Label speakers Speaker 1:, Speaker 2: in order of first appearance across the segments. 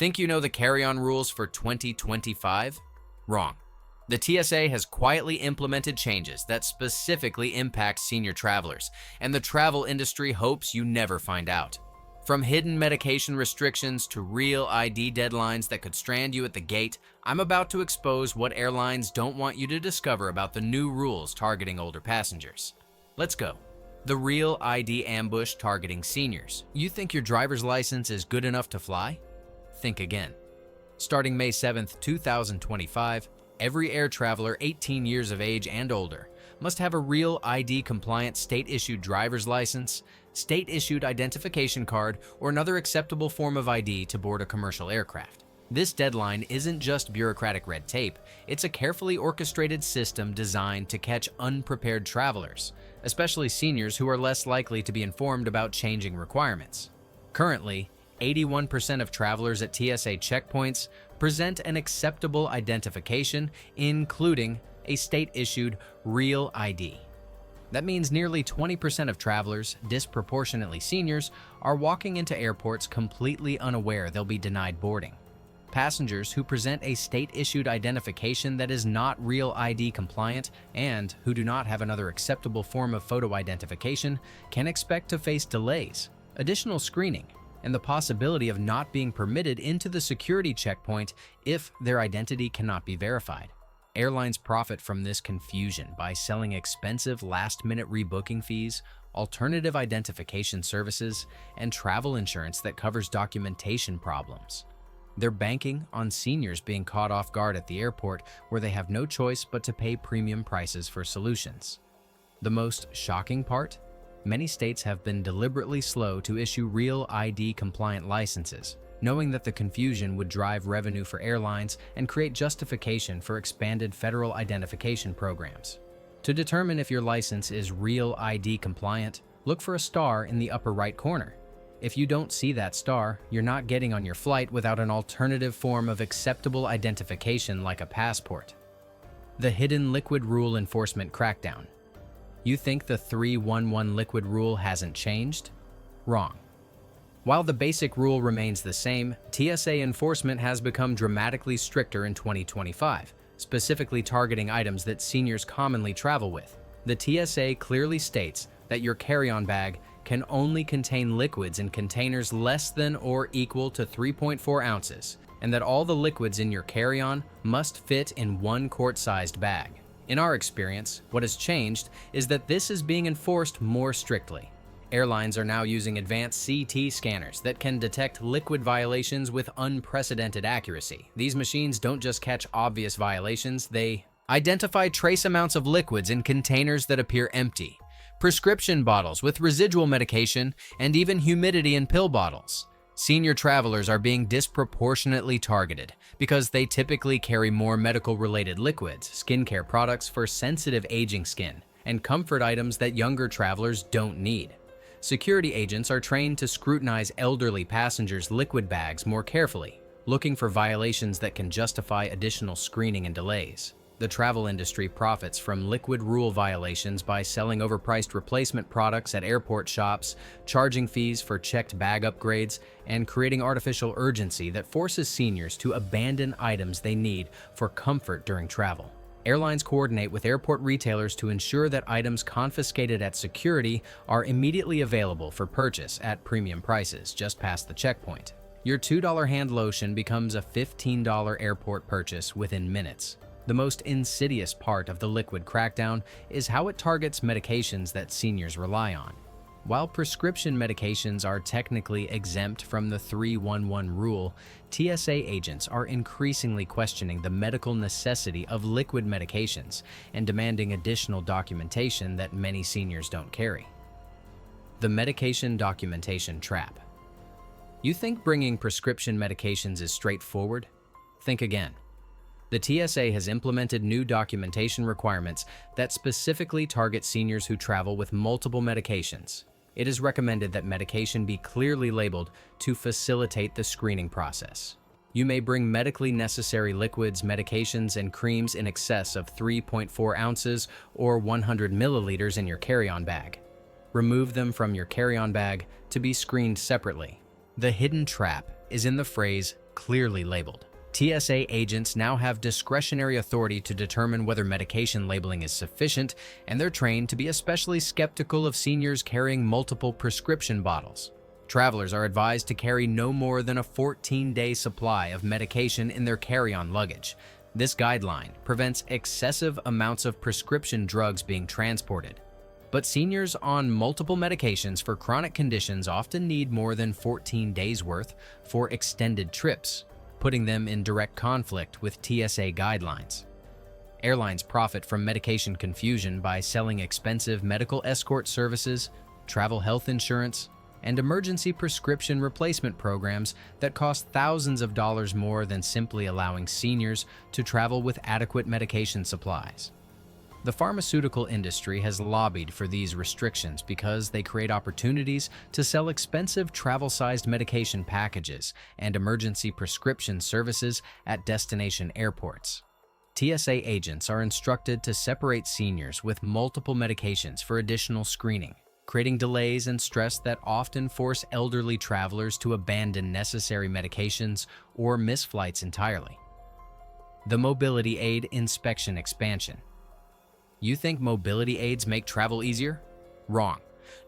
Speaker 1: Think you know the carry-on rules for 2025? Wrong. The TSA has quietly implemented changes that specifically impact senior travelers, and the travel industry hopes you never find out. From hidden medication restrictions to real ID deadlines that could strand you at the gate, I'm about to expose what airlines don't want you to discover about the new rules targeting older passengers. Let's go. The real ID ambush targeting seniors. You think your driver's license is good enough to fly? Think again. Starting May 7th, 2025, every air traveler 18 years of age and older must have a real ID-compliant state-issued driver's license, state-issued identification card, or another acceptable form of ID to board a commercial aircraft. This deadline isn't just bureaucratic red tape, it's a carefully orchestrated system designed to catch unprepared travelers, especially seniors who are less likely to be informed about changing requirements. Currently, 81% of travelers at TSA checkpoints present an acceptable identification, including a state-issued real ID. That means nearly 20% of travelers, disproportionately seniors, are walking into airports completely unaware they'll be denied boarding. Passengers who present a state-issued identification that is not real ID compliant and who do not have another acceptable form of photo identification can expect to face delays, additional screening, and the possibility of not being permitted into the security checkpoint if their identity cannot be verified. Airlines profit from this confusion by selling expensive last-minute rebooking fees, alternative identification services, and travel insurance that covers documentation problems. They're banking on seniors being caught off guard at the airport where they have no choice but to pay premium prices for solutions. The most shocking part? Many states have been deliberately slow to issue real ID-compliant licenses, knowing that the confusion would drive revenue for airlines and create justification for expanded federal identification programs. To determine if your license is real ID compliant, look for a star in the upper right corner. If you don't see that star, you're not getting on your flight without an alternative form of acceptable identification like a passport. The hidden liquid rule enforcement crackdown. You think the 311 liquid rule hasn't changed? Wrong. While the basic rule remains the same, TSA enforcement has become dramatically stricter in 2025, specifically targeting items that seniors commonly travel with. The TSA clearly states that your carry-on bag can only contain liquids in containers less than or equal to 3.4 ounces, and that all the liquids in your carry-on must fit in one quart-sized bag. In our experience, what has changed is that this is being enforced more strictly. Airlines are now using advanced CT scanners that can detect liquid violations with unprecedented accuracy. These machines don't just catch obvious violations, they identify trace amounts of liquids in containers that appear empty, prescription bottles with residual medication, and even humidity in pill bottles. Senior travelers are being disproportionately targeted because they typically carry more medical-related liquids, skincare products for sensitive aging skin, and comfort items that younger travelers don't need. Security agents are trained to scrutinize elderly passengers' liquid bags more carefully, looking for violations that can justify additional screening and delays. The travel industry profits from liquid rule violations by selling overpriced replacement products at airport shops, charging fees for checked bag upgrades, and creating artificial urgency that forces seniors to abandon items they need for comfort during travel. Airlines coordinate with airport retailers to ensure that items confiscated at security are immediately available for purchase at premium prices just past the checkpoint. Your $2 hand lotion becomes a $15 airport purchase within minutes. The most insidious part of the liquid crackdown is how it targets medications that seniors rely on. While prescription medications are technically exempt from the 311 rule, TSA agents are increasingly questioning the medical necessity of liquid medications and demanding additional documentation that many seniors don't carry. The medication documentation trap. You think bringing prescription medications is straightforward? Think again. The TSA has implemented new documentation requirements that specifically target seniors who travel with multiple medications. It is recommended that medication be clearly labeled to facilitate the screening process. You may bring medically necessary liquids, medications, and creams in excess of 3.4 ounces or 100 milliliters in your carry-on bag. Remove them from your carry-on bag to be screened separately. The hidden trap is in the phrase clearly labeled. TSA agents now have discretionary authority to determine whether medication labeling is sufficient, and they're trained to be especially skeptical of seniors carrying multiple prescription bottles. Travelers are advised to carry no more than a 14-day supply of medication in their carry-on luggage. This guideline prevents excessive amounts of prescription drugs being transported. But seniors on multiple medications for chronic conditions often need more than 14 days' worth for extended trips, putting them in direct conflict with TSA guidelines. Airlines profit from medication confusion by selling expensive medical escort services, travel health insurance, and emergency prescription replacement programs that cost thousands of dollars more than simply allowing seniors to travel with adequate medication supplies. The pharmaceutical industry has lobbied for these restrictions because they create opportunities to sell expensive travel-sized medication packages and emergency prescription services at destination airports. TSA agents are instructed to separate seniors with multiple medications for additional screening, creating delays and stress that often force elderly travelers to abandon necessary medications or miss flights entirely. The mobility aid inspection expansion. You think mobility aids make travel easier? Wrong.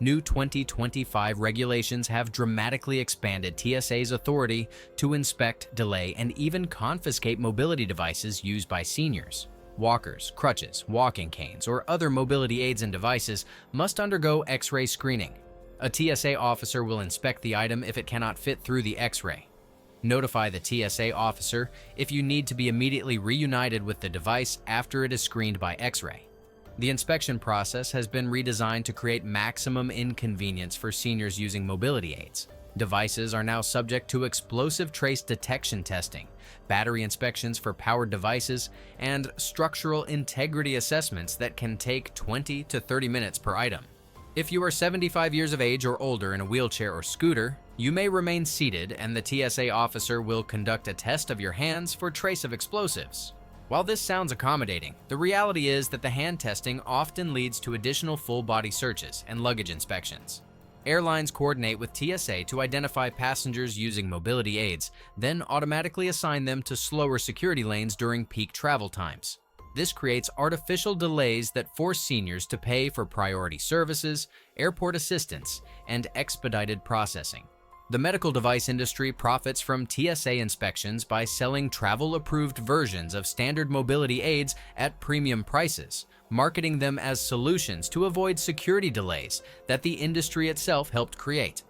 Speaker 1: New 2025 regulations have dramatically expanded TSA's authority to inspect, delay, and even confiscate mobility devices used by seniors. Walkers, crutches, walking canes, or other mobility aids and devices must undergo X-ray screening. A TSA officer will inspect the item if it cannot fit through the X-ray. Notify the TSA officer if you need to be immediately reunited with the device after it is screened by X-ray. The inspection process has been redesigned to create maximum inconvenience for seniors using mobility aids. Devices are now subject to explosive trace detection testing, battery inspections for powered devices, and structural integrity assessments that can take 20 to 30 minutes per item. If you are 75 years of age or older in a wheelchair or scooter, you may remain seated and the TSA officer will conduct a test of your hands for trace of explosives. While this sounds accommodating, the reality is that the hand testing often leads to additional full-body searches and luggage inspections. Airlines coordinate with TSA to identify passengers using mobility aids, then automatically assign them to slower security lanes during peak travel times. This creates artificial delays that force seniors to pay for priority services, airport assistance, and expedited processing. The medical device industry profits from TSA inspections by selling travel-approved versions of standard mobility aids at premium prices, marketing them as solutions to avoid security delays that the industry itself helped create.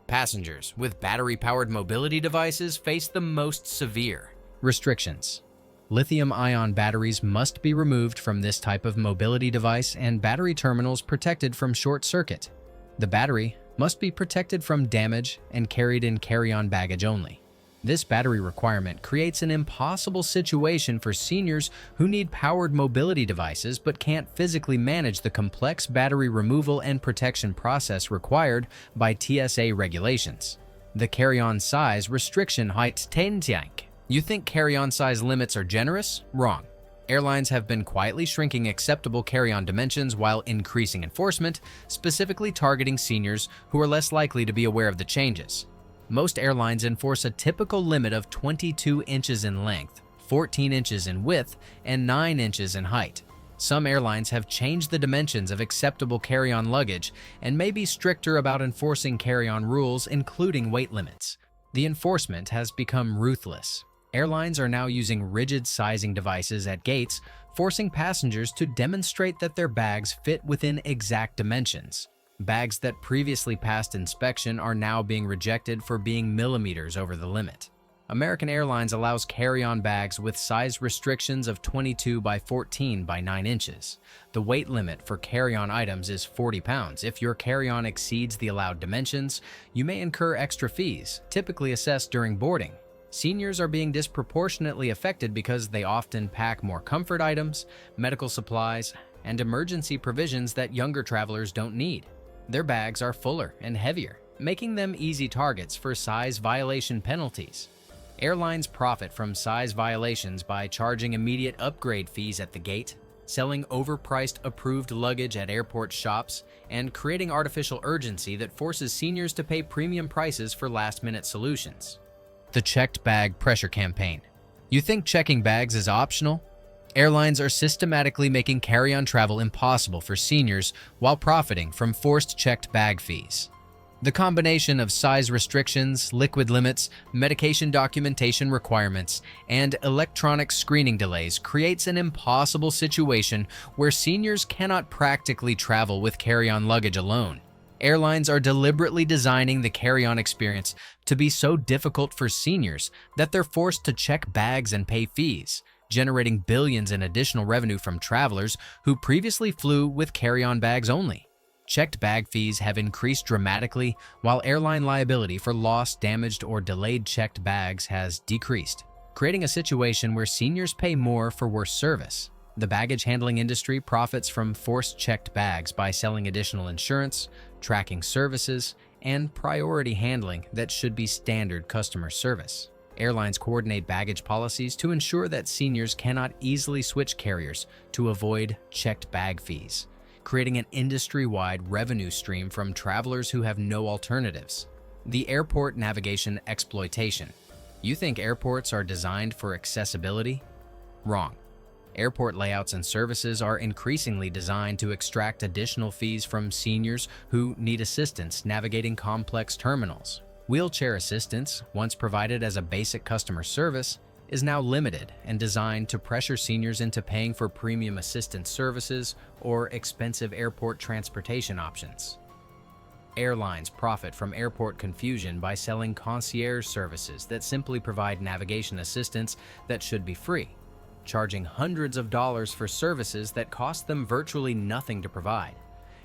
Speaker 1: Passengers with battery-powered mobility devices face the most severe restrictions. Lithium-ion batteries must be removed from this type of mobility device and battery terminals protected from short circuit. The battery must be protected from damage and carried in carry-on baggage only. This battery requirement creates an impossible situation for seniors who need powered mobility devices but can't physically manage the complex battery removal and protection process required by TSA regulations. The carry-on size restriction height 10 tank. You think carry-on size limits are generous? Wrong. Airlines have been quietly shrinking acceptable carry-on dimensions while increasing enforcement, specifically targeting seniors who are less likely to be aware of the changes. Most airlines enforce a typical limit of 22 inches in length, 14 inches in width, and 9 inches in height. Some airlines have changed the dimensions of acceptable carry-on luggage and may be stricter about enforcing carry-on rules, including weight limits. The enforcement has become ruthless. Airlines are now using rigid sizing devices at gates, forcing passengers to demonstrate that their bags fit within exact dimensions. Bags that previously passed inspection are now being rejected for being millimeters over the limit. American Airlines allows carry-on bags with size restrictions of 22 by 14 by 9 inches. The weight limit for carry-on items is 40 pounds. If your carry-on exceeds the allowed dimensions, you may incur extra fees, typically assessed during boarding. Seniors are being disproportionately affected because they often pack more comfort items, medical supplies, and emergency provisions that younger travelers don't need. Their bags are fuller and heavier, making them easy targets for size violation penalties. Airlines profit from size violations by charging immediate upgrade fees at the gate, selling overpriced approved luggage at airport shops, and creating artificial urgency that forces seniors to pay premium prices for last-minute solutions. The checked bag pressure campaign. You think checking bags is optional? Airlines are systematically making carry-on travel impossible for seniors while profiting from forced checked bag fees. The combination of size restrictions, liquid limits, medication documentation requirements, and electronic screening delays creates an impossible situation where seniors cannot practically travel with carry-on luggage alone. Airlines are deliberately designing the carry-on experience to be so difficult for seniors that they're forced to check bags and pay fees, generating billions in additional revenue from travelers who previously flew with carry-on bags only. Checked bag fees have increased dramatically, while airline liability for lost, damaged, or delayed checked bags has decreased, creating a situation where seniors pay more for worse service. The baggage handling industry profits from forced checked bags by selling additional insurance, tracking services, and priority handling that should be standard customer service. Airlines coordinate baggage policies to ensure that seniors cannot easily switch carriers to avoid checked bag fees, creating an industry-wide revenue stream from travelers who have no alternatives. The airport navigation exploitation. You think airports are designed for accessibility? Wrong. Airport layouts and services are increasingly designed to extract additional fees from seniors who need assistance navigating complex terminals. Wheelchair assistance, once provided as a basic customer service, is now limited and designed to pressure seniors into paying for premium assistance services or expensive airport transportation options. Airlines profit from airport confusion by selling concierge services that simply provide navigation assistance that should be free, charging hundreds of dollars for services that cost them virtually nothing to provide.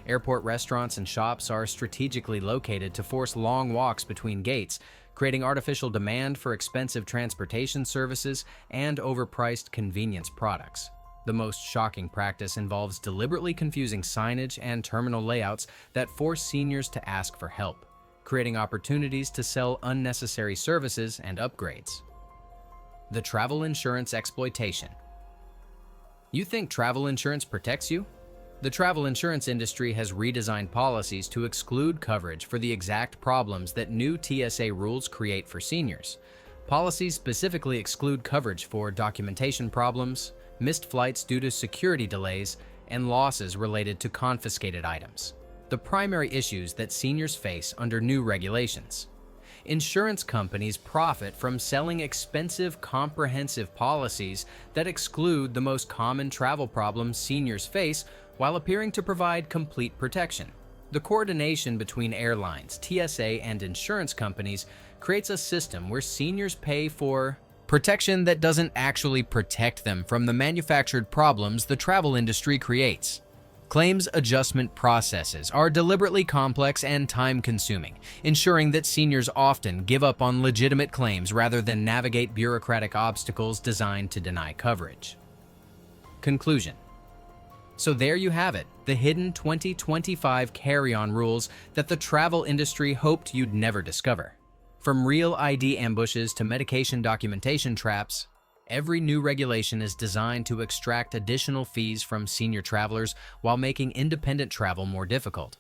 Speaker 1: Airport restaurants and shops are strategically located to force long walks between gates, creating artificial demand for expensive transportation services and overpriced convenience products. The most shocking practice involves deliberately confusing signage and terminal layouts that force seniors to ask for help, creating opportunities to sell unnecessary services and upgrades. The travel insurance exploitation. You think travel insurance protects you? The travel insurance industry has redesigned policies to exclude coverage for the exact problems that new TSA rules create for seniors. Policies specifically exclude coverage for documentation problems, missed flights due to security delays, and losses related to confiscated items, the primary issues that seniors face under new regulations. Insurance companies profit from selling expensive, comprehensive policies that exclude the most common travel problems seniors face while appearing to provide complete protection. The coordination between airlines, TSA, and insurance companies creates a system where seniors pay for protection that doesn't actually protect them from the manufactured problems the travel industry creates. Claims adjustment processes are deliberately complex and time-consuming, ensuring that seniors often give up on legitimate claims rather than navigate bureaucratic obstacles designed to deny coverage. Conclusion. So there you have it, the hidden 2025 carry-on rules that the travel industry hoped you'd never discover. From real ID ambushes to medication documentation traps, every new regulation is designed to extract additional fees from senior travelers while making independent travel more difficult.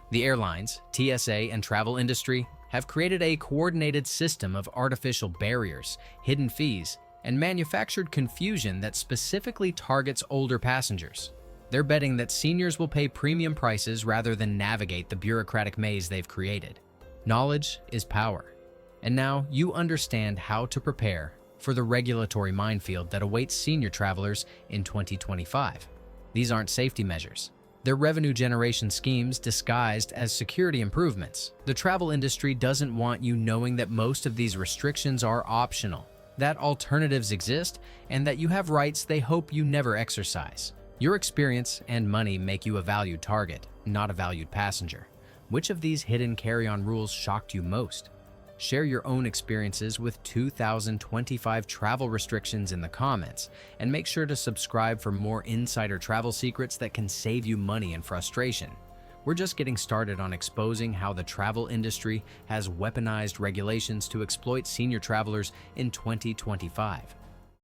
Speaker 1: The airlines, TSA, and travel industry have created a coordinated system of artificial barriers, hidden fees, and manufactured confusion that specifically targets older passengers. They're betting that seniors will pay premium prices rather than navigate the bureaucratic maze they've created. Knowledge is power. And now you understand how to prepare for the regulatory minefield that awaits senior travelers in 2025. These aren't safety measures. They're revenue generation schemes disguised as security improvements. The travel industry doesn't want you knowing that most of these restrictions are optional, that alternatives exist, and that you have rights they hope you never exercise. Your experience and money make you a valued target, not a valued passenger. Which of these hidden carry-on rules shocked you most? Share your own experiences with 2025 travel restrictions in the comments, and make sure to subscribe for more insider travel secrets that can save you money and frustration. We're just getting started on exposing how the travel industry has weaponized regulations to exploit senior travelers in 2025.